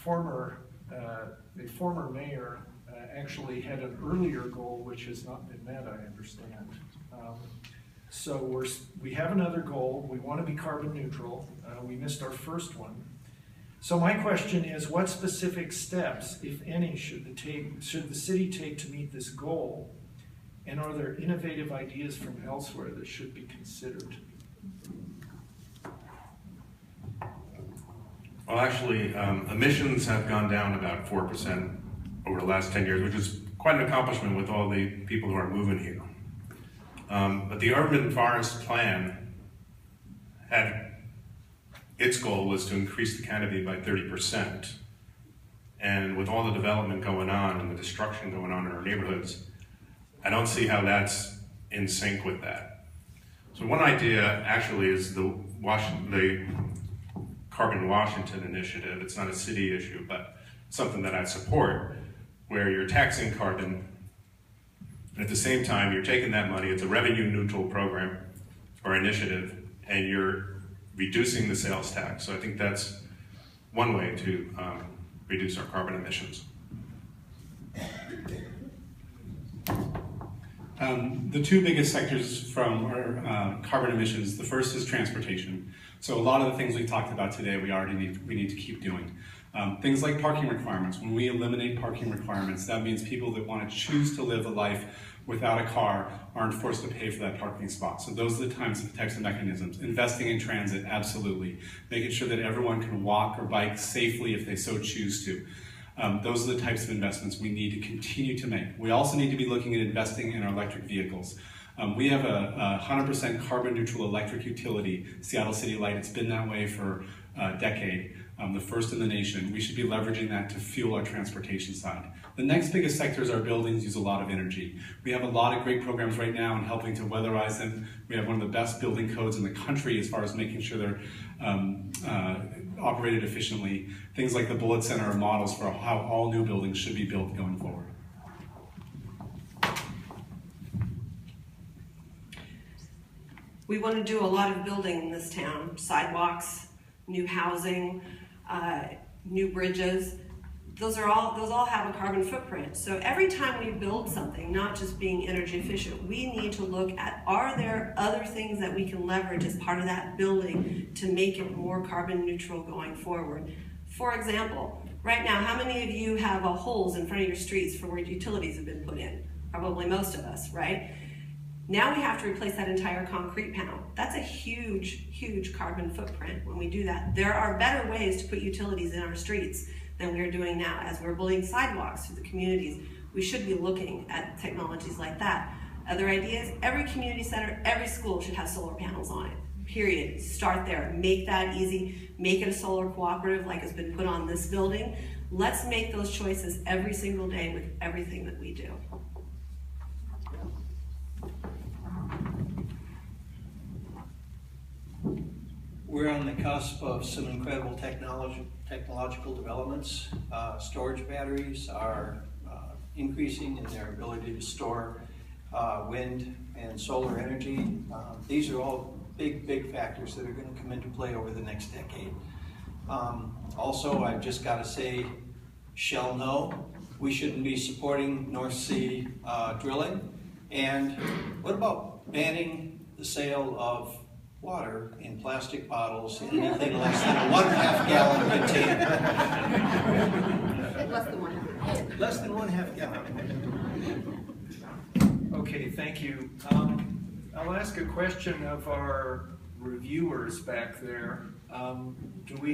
former mayor actually had an earlier goal which has not been met, I understand. So we have another goal. We want to be carbon neutral. We missed our first one. So my question is, what specific steps, if any, should the city take to meet this goal? And are there innovative ideas from elsewhere that should be considered? Well, actually, emissions have gone down about 4% over the last 10 years, which is quite an accomplishment with all the people who are moving here. But the urban forest plan its goal was to increase the canopy by 30%. And with all the development going on and the destruction going on in our neighborhoods, I don't see how that's in sync with that. So one idea actually is the Carbon Washington initiative. It's not a city issue, but something that I support, where you're taxing carbon, and at the same time, you're taking that money, it's a revenue neutral program or initiative, and you're reducing the sales tax. So I think that's one way to reduce our carbon emissions. The two biggest sectors from our carbon emissions, the first is transportation. So a lot of the things we talked about today, we need to keep doing. Things like parking requirements. When we eliminate parking requirements, that means people that want to choose to live a life without a car aren't forced to pay for that parking spot. So those are the types of mechanisms. Investing in transit, absolutely. Making sure that everyone can walk or bike safely if they so choose to. Those are the types of investments we need to continue to make. We also need to be looking at investing in our electric vehicles. We have a 100% carbon neutral electric utility, Seattle City Light. It's been that way for a decade, the first in the nation. We should be leveraging that to fuel our transportation side. The next biggest sector is our buildings use a lot of energy. We have a lot of great programs right now in helping to weatherize them. We have one of the best building codes in the country as far as making sure they're operated efficiently. Things like the Bullet Center are models for how all new buildings should be built going forward. We want to do a lot of building in this town, sidewalks, new housing, new bridges. Those all have a carbon footprint. So every time we build something, not just being energy efficient, we need to look at, are there other things that we can leverage as part of that building to make it more carbon neutral going forward? For example, right now, how many of you have holes in front of your streets for where utilities have been put in? Probably most of us, right? Now we have to replace that entire concrete panel. That's a huge, huge carbon footprint when we do that. There are better ways to put utilities in our streets than we're doing now. As we're building sidewalks through the communities, we should be looking at technologies like that. Other ideas, every community center, every school should have solar panels on it, period. Start there, make that easy, make it a solar cooperative like has been put on this building. Let's make those choices every single day with everything that we do. We're on the cusp of some incredible technological developments. Storage batteries are increasing in their ability to store wind and solar energy. These are all big factors that are going to come into play over the next decade. Also, I've just got to say, Shell no, we shouldn't be supporting North Sea drilling. And what about banning the sale of water in plastic bottles in anything less than a 1.5 gallon container? Less than 1.5. Less than 1.5 gallon. Okay, thank you. I'll ask a question of our reviewers back there. Do we